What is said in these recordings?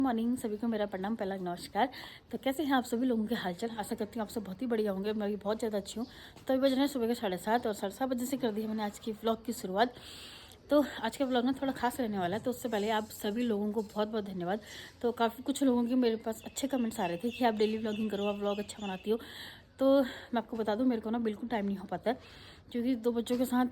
Morning सभी को मेरा प्रणाम, पहला नमस्कार। तो कैसे हैं आप सभी लोगों के हालचाल। आशा करती हूँ आप सब बहुत ही बढ़िया होंगे। मैं भी बहुत ज़्यादा अच्छी हूँ। तो अभी बज रहे हैं सुबह के 7:30 और 7:30 बजे से कर दी है मैंने आज की व्लॉग की शुरुआत। तो आज का व्लॉग ना थोड़ा खास रहने वाला है। तो उससे पहले आप सभी लोगों को बहुत बहुत धन्यवाद। तो काफ़ी कुछ लोगों के मेरे पास अच्छे कमेंट्स आ रहे थे कि आप डेली व्लॉगिंग करो, आप व्लॉग अच्छा बनाती हो। तो मैं आपको बता दूं, मेरे को ना बिल्कुल टाइम नहीं हो पाता है, क्योंकि 2 बच्चों के साथ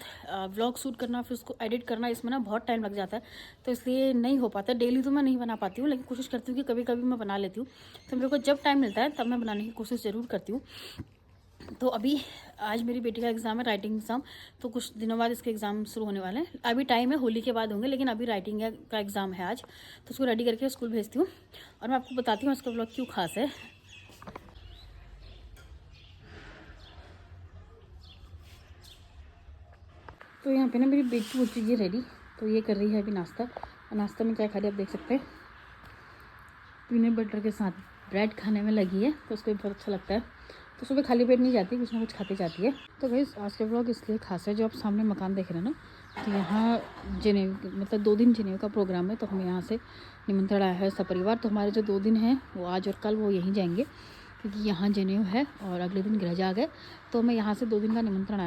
व्लॉग शूट करना, फिर उसको एडिट करना, इसमें ना बहुत टाइम लग जाता है। तो इसलिए नहीं हो पाता। डेली तो मैं नहीं बना पाती हूँ, लेकिन कोशिश करती हूँ कि कभी कभी मैं बना लेती हूँ। तो मेरे को जब टाइम मिलता है तब मैं बनाने की कोशिश ज़रूर करती हूँ। तो अभी आज मेरी बेटी का एग्ज़ाम है, राइटिंग एग्ज़ाम। तो कुछ दिनों बाद इसके एग्ज़ाम शुरू होने वाले हैं। अभी टाइम है, होली के बाद होंगे, लेकिन अभी राइटिंग का एग्ज़ाम है आज। तो उसको रेडी करके स्कूल भेजती हूँ और मैं आपको बताती हूँ उसका व्लॉग क्यों खास है। तो यहाँ पे ना मेरी बेटी हो चुकी है रेडी। तो ये कर रही है अभी नाश्ता। और नाश्ता में क्या खा रही है आप देख सकते हैं। पीनट बटर के साथ ब्रेड खाने में लगी है, तो उसको भी बहुत अच्छा लगता है। तो सुबह खाली पेट नहीं जाती, कुछ ना कुछ खाते जाती है। तो भाई आज का व्लॉग इसलिए खास है, जो आप सामने मकान देख रहे हैं ना, तो यहाँ जनेऊ मतलब 2 दिन जनेऊ का प्रोग्राम है। तो हमें यहाँ से निमंत्रण आया है सपरिवार। तो हमारे जो 2 दिन हैं वो आज और कल वो यहीं जाएंगे, क्योंकि यहाँ जनेऊ है और अगले दिन गृह जाग है। तो हमें यहाँ से 2 दिन का निमंत्रण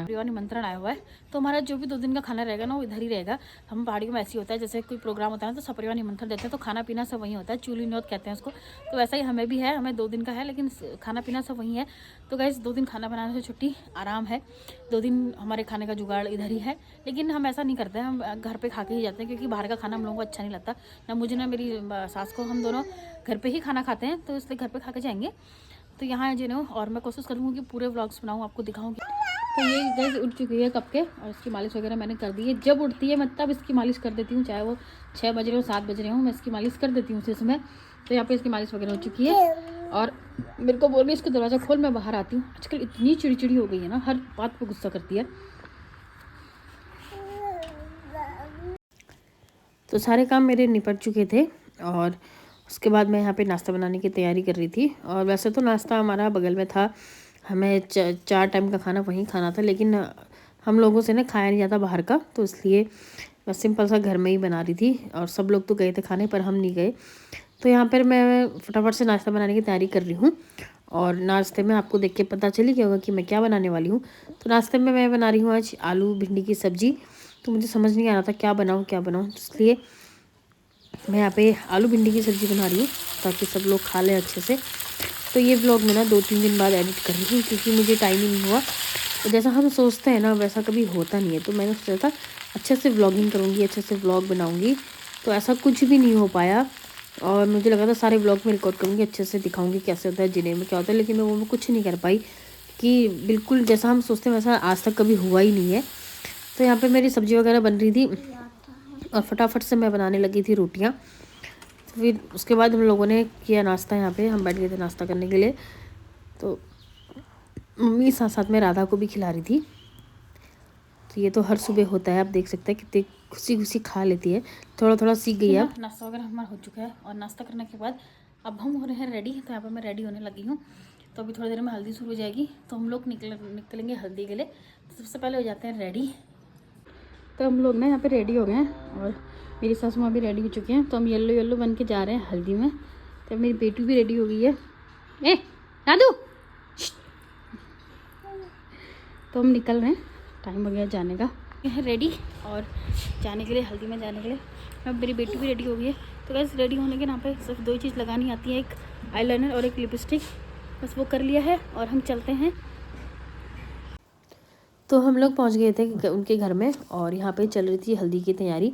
आया हुआ है। तो हमारा जो भी 2 दिन का खाना रहेगा ना, वो इधर ही रहेगा। हम पहाड़ियों में ऐसे ही होता है, जैसे कोई प्रोग्राम होता है ना, तो सपरिवार निमंत्रण देते हैं, तो खाना पीना सब वहीं होता है। चूली न्योत कहते हैं उसको। तो वैसा ही हमें भी है, हमें 2 दिन का है, लेकिन खाना पीना सब वहीं है। तो गाइस 2 दिन खाना बनाने से छुट्टी, आराम है। 2 दिन हमारे खाने का जुगाड़ इधर ही है। लेकिन हम ऐसा नहीं करते हैं, हम घर पे खा के ही जाते हैं, क्योंकि बाहर का खाना हम लोगों को अच्छा नहीं लगता। ना मुझे ना मेरी सास को, हम दोनों घर पे ही खाना खाते हैं, तो इसलिए घर पे खा के जाएंगे। तो यहाँ है जिन्हों, और मैं कोशिश करूँगी कि पूरे व्लॉग्स बनाऊँ, आपको दिखाऊँगी। तो ये गैस उठ चुकी है कब के, और इसकी मालिश वगैरह मैंने कर दी है। जब उठती है मैं तब इसकी मालिश कर देती हूँ, चाहे वो 6 बज रहे हो 7 बज रहे हो, मैं इसकी मालिश कर देती हूँ उसी समय। तो यहाँ पे इसकी मालिश वगैरह हो चुकी है और मेरे को बोल रही है इसको दरवाज़ा खोल, मैं बाहर आती हूँ। आजकल इतनी चिड़चिड़ी हो गई है ना, हर बात पर गुस्सा करती है। तो सारे काम मेरे निपट चुके थे और उसके बाद मैं यहाँ पे नाश्ता बनाने की तैयारी कर रही थी। और वैसे तो नाश्ता हमारा बगल में था, हमें 4 टाइम का खाना वहीं खाना था, लेकिन हम लोगों से ना खाया नहीं जाता बाहर का, तो इसलिए मैं सिंपल सा घर में ही बना रही थी। और सब लोग तो गए थे खाने पर, हम नहीं गए। तो यहाँ पर मैं फटाफट से नाश्ता बनाने की तैयारी कर रही हूँ। और नाश्ते में आपको देख के पता चली गया होगा कि मैं क्या बनाने वाली हूँ। तो नाश्ते में मैं बना रही हूँ आज आलू भिंडी की सब्ज़ी। तो मुझे समझ नहीं आ रहा था क्या बनाऊँ, इसलिए मैं यहाँ पे आलू भिंडी की सब्ज़ी बना रही हूँ, ताकि सब लोग खा लें अच्छे से। तो ये व्लॉग मैं ना 2-3 दिन बाद एडिट कर रही हूँ, क्योंकि मुझे टाइम ही नहीं हुआ। तो जैसा हम सोचते हैं ना, वैसा कभी होता नहीं है। तो मैंने सोचा था अच्छे से व्लॉगिंग करूँगी, अच्छे से व्लॉग बनाऊँगी, तो ऐसा कुछ भी नहीं हो पाया। और मुझे लगा था सारे व्लॉग में रिकॉर्ड करूँगी, अच्छे से दिखाऊँगी कैसे होता है, जिले में क्या होता है, लेकिन मैं वो कुछ नहीं कर पाई, कि बिल्कुल जैसा हम सोचते हैं वैसा आज तक कभी हुआ ही नहीं है। तो यहाँ पर मेरी सब्ज़ी वगैरह बन रही थी और फटाफट से मैं बनाने लगी थी रोटियाँ। फिर उसके बाद हम लोगों ने किया नाश्ता। यहाँ पे हम बैठ गए थे नाश्ता करने के लिए। तो मम्मी साथ साथ में राधा को भी खिला रही थी। तो ये तो हर सुबह होता है, आप देख सकते हैं कितनी खुशी खुशी खा लेती है, थोड़ा थोड़ा सीख गई है। नाश्ता वगैरह हमारा हो चुका है और नाश्ता करने के बाद अब हम हो रहे हैं रेडी। तो यहाँ पर मैं रेडी होने लगी हूँ। तो अभी थोड़ी देर में हल्दी शुरू हो जाएगी, तो हम लोग निकलेंगे हल्दी के लिए। तो सबसे पहले हो जाते हैं रेडी। तो हम लोग ना यहाँ पे रेडी हो गए हैं और मेरी सासू माँ भी रेडी हो चुके हैं। तो हम येलो येलो बन के जा रहे हैं हल्दी में। तो मेरी बेटी भी रेडी हो गई है। ए दादू, तो हम निकल रहे हैं, टाइम हो गया जाने का। है रेडी और जाने के लिए, हल्दी में जाने के लिए। अब मेरी बेटी भी रेडी हो गई है। तो वैसे रेडी होने के नाम पे सिर्फ 2 ही चीज़ लगानी आती है, एक आईलाइनर और एक लिपस्टिक। बस वो कर लिया है और हम चलते हैं। तो हम लोग पहुंच गए थे उनके घर में और यहाँ पे चल रही थी हल्दी की तैयारी।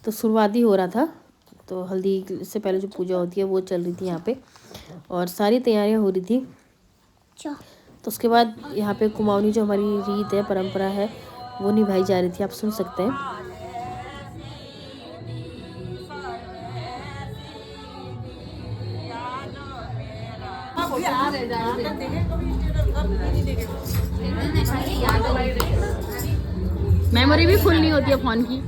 तो शुरुआत ही हो रहा था। तो हल्दी से पहले जो पूजा होती है वो चल रही थी यहाँ पे और सारी तैयारियाँ हो रही थी। तो उसके बाद यहाँ पे कुमाऊनी जो हमारी रीत है, परंपरा है, वो निभाई जा रही थी, आप सुन सकते हैं। मेमोरी भी फुल नहीं होती है फ़ोन की।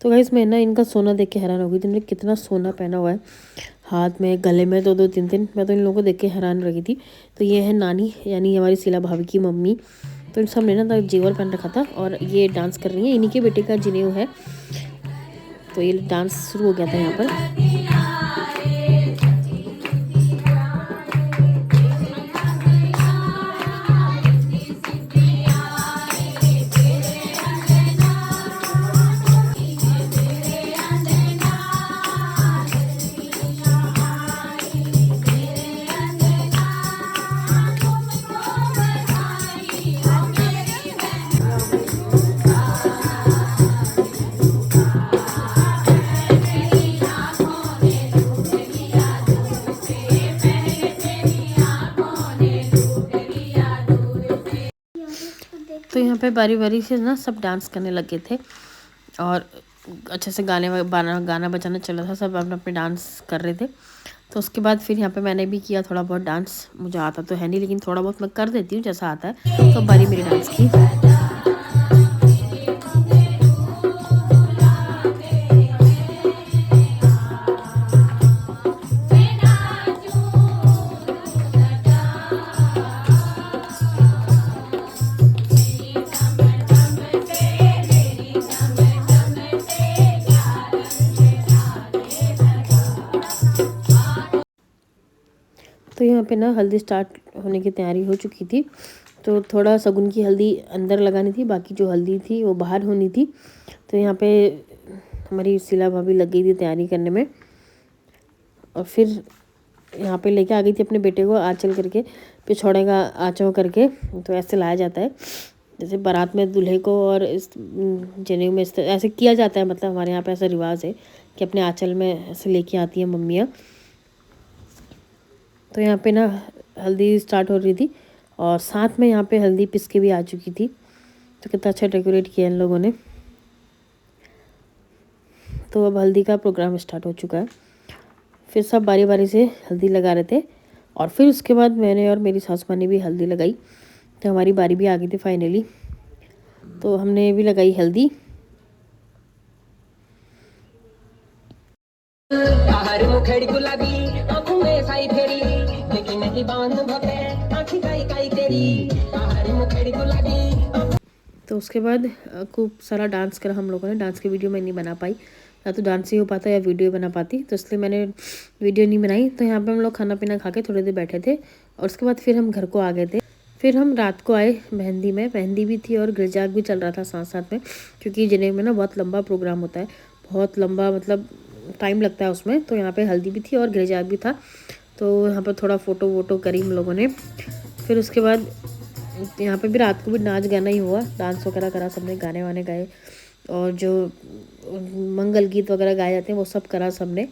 तो गाइस मैं ना इनका सोना देख के हैरान हो गई थी। इन्होंने कितना सोना पहना हुआ है, हाथ में, गले में 2-2 3-3। मैं तो इन लोगों को देख के हैरान रही थी। तो ये है नानी, यानी हमारी शीला भाभी की मम्मी। तो इन सब ने ना जेवर पहन रखा था और ये डांस कर रही है। इन्हीं के बेटे का जनेऊ है। तो ये डांस शुरू हो गया था यहाँ पर। तो यहाँ पे बारी बारी से ना सब डांस करने लगे थे और अच्छे से गाना बजाना चल रहा था, सब अपने अपने डांस कर रहे थे। तो उसके बाद फिर यहाँ पे मैंने भी किया थोड़ा बहुत डांस। मुझे आता तो है नहीं, लेकिन थोड़ा बहुत मैं कर देती हूँ जैसा आता है। तो बारी मेरी डांस की। तो यहाँ पे ना हल्दी स्टार्ट होने की तैयारी हो चुकी थी। तो थोड़ा सगुन की हल्दी अंदर लगानी थी, बाकी जो हल्दी थी वो बाहर होनी थी। तो यहाँ पे हमारी शीला भाभी लग गई थी तैयारी करने में। और फिर यहाँ पे लेके आ गई थी अपने बेटे को आंचल करके, पिछौड़े का आँचल करके। तो ऐसे लाया जाता है जैसे बारात में दूल्हे को और इस जनेऊ में इस ऐसे किया जाता है। मतलब हमारे यहाँ पे ऐसा रिवाज है कि अपने आंचल में ऐसे लेके आती हैं मम्मियाँ। तो यहाँ पे ना हल्दी स्टार्ट हो रही थी और साथ में यहाँ पे हल्दी पिस के भी आ चुकी थी। तो कितना अच्छा डेकोरेट किया इन लोगों ने। तो अब हल्दी का प्रोग्राम स्टार्ट हो चुका है। फिर सब बारी बारी से हल्दी लगा रहे थे और फिर उसके बाद मैंने और मेरी सासू माँ ने भी हल्दी लगाई। तो हमारी बारी भी आ गई थी फाइनली। तो हमने भी लगाई हल्दी। तो उसके बाद खूब सारा डांस करा हम लोगों ने। डांस की वीडियो मैं नहीं बना पाई, या तो डांस ही हो पाता या वीडियो बना पाती, तो इसलिए मैंने वीडियो नहीं बनाई। तो यहाँ पे हम लोग खाना पीना खा के थोड़ी देर बैठे थे और उसके बाद फिर हम घर को आ गए थे। फिर हम रात को आए मेहंदी में। मेहंदी भी थी और गिरजाग भी चल रहा था साथ साथ में, क्योंकि जनेऊ में ना बहुत लंबा प्रोग्राम होता है, बहुत लंबा मतलब टाइम लगता है उसमें। तो यहाँ पे हल्दी भी थी और गिरजाग भी था। तो यहाँ पर थोड़ा फ़ोटो वोटो करी हम लोगों ने। फिर उसके बाद यहाँ पे भी रात को भी नाच गाना ही हुआ, डांस वगैरह करा सबने, गाने वाने गाए और जो मंगल गीत वगैरह गाए जाते हैं वो सब करा सबने।